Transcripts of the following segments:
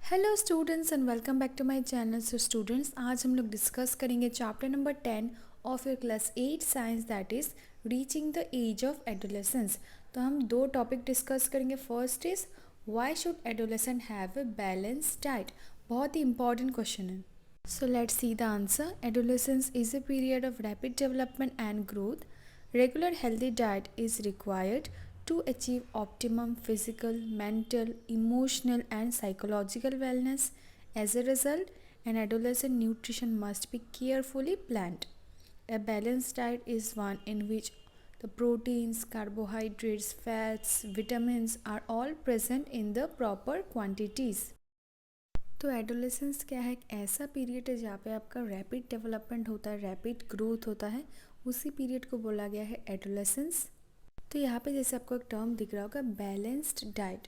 Hello students and welcome back to my channel. So students, आज हम लोग discuss करेंगे chapter number 10 of your class 8 science, that is reaching the age of adolescence. तो हम दो topic discuss करेंगे। First is why should adolescent have a balance diet. बहुत ही इंपॉर्टेंट क्वेश्चन है। So let's see the answer. Adolescence is a period of rapid development and growth. Regular healthy diet is required to achieve optimum physical, mental, emotional, and psychological wellness. As a result, an adolescent nutrition must be carefully planned. A balanced diet is one in which the proteins, carbohydrates, fats, vitamins are all present in the proper quantities. तो adolescence क्या है? एक ऐसा period है जहाँ पे आपका rapid development होता है, रैपिड ग्रोथ होता है, उसी पीरियड को बोला गया है एडोलेसेंस। तो यहाँ पे जैसे आपको एक टर्म दिख रहा होगा बैलेंस्ड डाइट।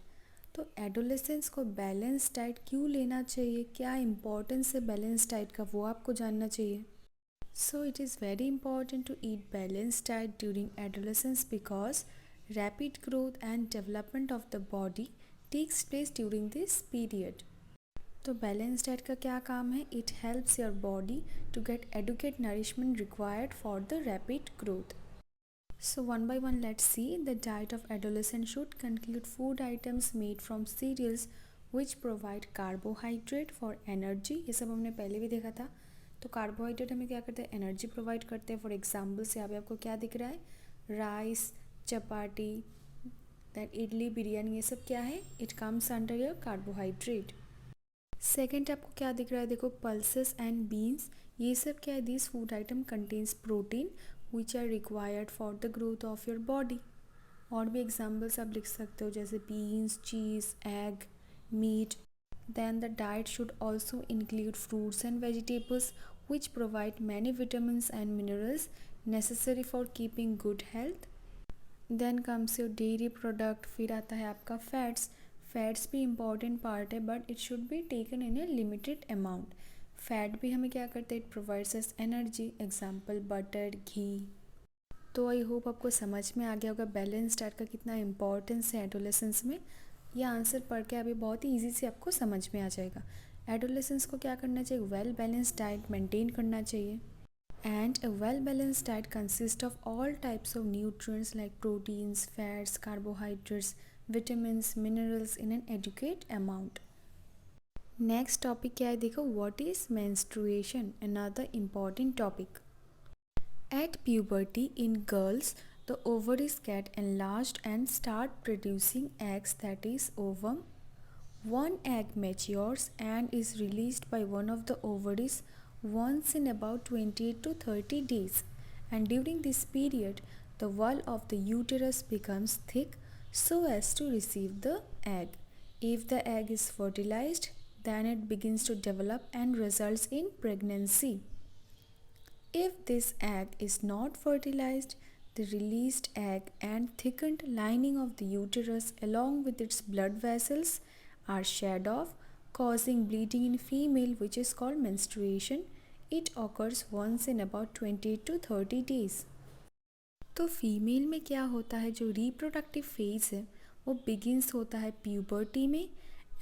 तो एडोलेसेंस को बैलेंस डाइट क्यों लेना चाहिए, क्या इंपॉर्टेंस है बैलेंस डाइट का, वो आपको जानना चाहिए। So it is very important to eat balance diet during adolescence because rapid growth and development of the body takes place during this period. तो बैलेंस डाइट का क्या काम है? It helps your body to get adequate nourishment required for the rapid growth. So one by one, let's see. The diet of adolescent should include food items made from cereals which provide carbohydrate for energy. ये सब हमने पहले भी देखा था. तो carbohydrate हमें क्या करते हैं? एनर्जी प्रोवाइड करते हैं. फॉर एग्जाम्पल से यहाँ पे आपको क्या दिख रहा है? Rice, chapati, that idli, biryani, ये सब क्या है? It comes under your carbohydrate. Second आपको क्या दिख रहा है? देखो, पल्सेस एंड बीन्स, ये सब क्या है? This food item contains protein which are required for the growth of your body. और भी एग्जाम्पल्स आप लिख सकते हो जैसे beans, cheese, egg, meat. Then the diet should also include fruits and vegetables which provide many vitamins and minerals necessary for keeping good health. Then comes your dairy product. फिर आता है आपका फैट्स. फैट्स भी important part है but it should be taken in a limited amount. Fat भी हमें क्या करते हैं? It provides us energy. Example butter, ghee. तो आई होप आपको समझ में आ गया होगा बैलेंस डाइट का कितना इंपॉर्टेंस है एडोलेसेंस में. ये आंसर पढ़ के अभी बहुत ही ईजी से आपको समझ में आ जाएगा. एडोलेसेंस को क्या करना चाहिए? वेल बैलेंस डाइट मेंटेन करना चाहिए. And a well-balanced diet consists of all types of nutrients like proteins, fats, carbohydrates, vitamins, minerals in an adequate amount. Next topic क्या है? देखो, what is menstruation? Another important topic. At puberty in girls, the ovaries get enlarged and start producing eggs, that is ovum. One egg matures and is released by one of the ovaries once in about 28 to 30 days, and during this period the wall of the uterus becomes thick so as to receive the egg. If the egg is fertilized, then it begins to develop and results in pregnancy. If this egg is not fertilized, the released egg and thickened lining of the uterus along with its blood vessels are shed off, causing bleeding in female, which is called menstruation. It occurs once in about 20 to 30 days. तो female में क्या होता है? जो reproductive phase है वो begins होता है प्यूबर्टी में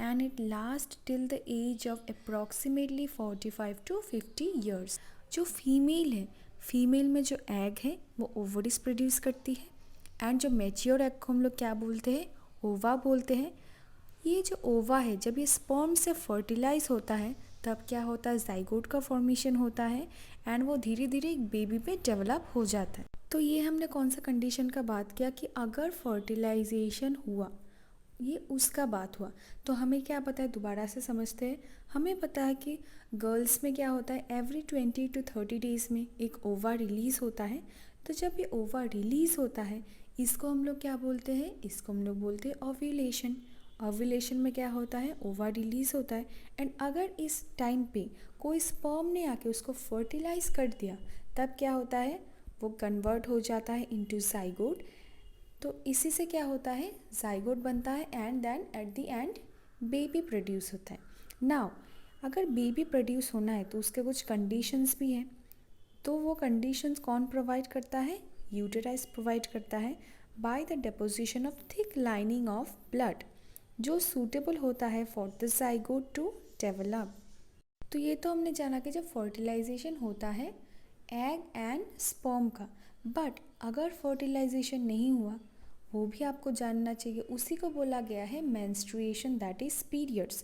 and it last till the age of approximately 45 to 50 years. जो फीमेल है, फीमेल में जो एग है वो ओवरीज प्रोड्यूस करती है एंड जो मैच्योर एग को हम लोग क्या बोलते हैं? ओवा बोलते हैं. ये जो ओवा है, जब ये स्पर्म से फर्टिलाइज होता है तब क्या होता है? जाइगोट का फॉर्मेशन होता है एंड वो धीरे धीरे एक बेबी पे डेवलप हो जाता है. तो ये हमने कौन सा कंडीशन का बात किया कि अगर फर्टिलाइजेशन हुआ, ये उसका बात हुआ. तो हमें क्या पता है? दोबारा से समझते हैं. हमें पता है कि गर्ल्स में क्या होता है? एवरी 20 to 30 डेज़ में एक ओवा रिलीज़ होता है. तो जब ये ओवा रिलीज़ होता है, इसको हम लोग क्या बोलते हैं? इसको हम लोग बोलते हैं ओव्यूलेशन. ओव्यूलेशन में क्या होता है? ओवा रिलीज़ होता है एंड अगर इस टाइम पे कोई स्पर्म ने आके उसको फर्टिलाइज कर दिया, तब क्या होता है? वो कन्वर्ट हो जाता है इनटू जाइगोट. तो इसी से क्या होता है? जाइगोट बनता है and then at the end baby produce होता है. नाउ अगर बेबी प्रोड्यूस होना है तो उसके कुछ कंडीशंस भी हैं. तो वो कंडीशंस कौन प्रोवाइड करता है? यूटेराइस प्रोवाइड करता है by the deposition of thick lining of blood. जो सूटेबल होता है for the zygote to develop. तो ये तो हमने जाना कि जब फर्टिलाइजेशन होता है एग एंड स्पर्म का, बट अगर फर्टिलाइजेशन नहीं हुआ वो भी आपको जानना चाहिए, उसी को बोला गया है मेंस्ट्रुएशन, दैट इज़ पीरियड्स।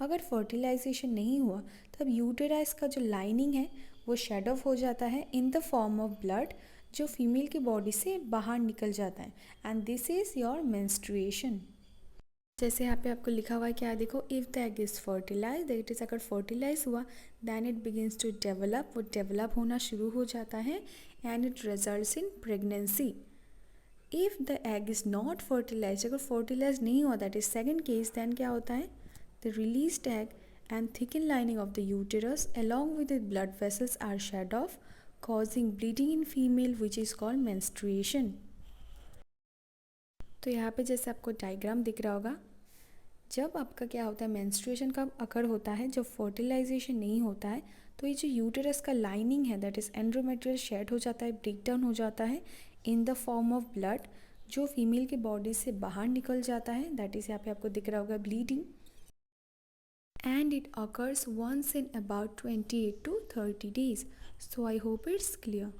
अगर फर्टिलाइजेशन नहीं हुआ तब यूटेराइस का जो लाइनिंग है वो शेड ऑफ हो जाता है in the form of blood, जो फीमेल की बॉडी से बाहर निकल जाता है, and this is your menstruation. जैसे यहाँ पे आपको लिखा हुआ है क्या, देखो, if the egg is fertilise, that is अगर फर्टिलाइज हुआ then it begins to develop, वो डेवलप होना शुरू हो जाता है, and it results in pregnancy. If the egg is not fertilise, अगर फर्टिलाइज नहीं हुआ, that is second case, then क्या होता है, the released egg and thicken lining of the uterus along with the blood vessels are shed off, causing bleeding in female which is called menstruation. तो यहाँ पे जैसे आपको डायग्राम दिख रहा होगा, जब आपका क्या होता है, मेंस्ट्रुएशन कब अकर होता है, जब फर्टिलाइजेशन नहीं होता है, तो ये जो यूटेरस का लाइनिंग है दैट इज़ एंड्रोमेट्रियल शेड हो जाता है, ब्रेक डाउन हो जाता है in the form of blood, जो फीमेल की बॉडी से बाहर निकल जाता है, दैट इज़ यहाँ पे आपको दिख रहा होगा bleeding, and it occurs once in about 28 to 30 days. So I hope it's clear.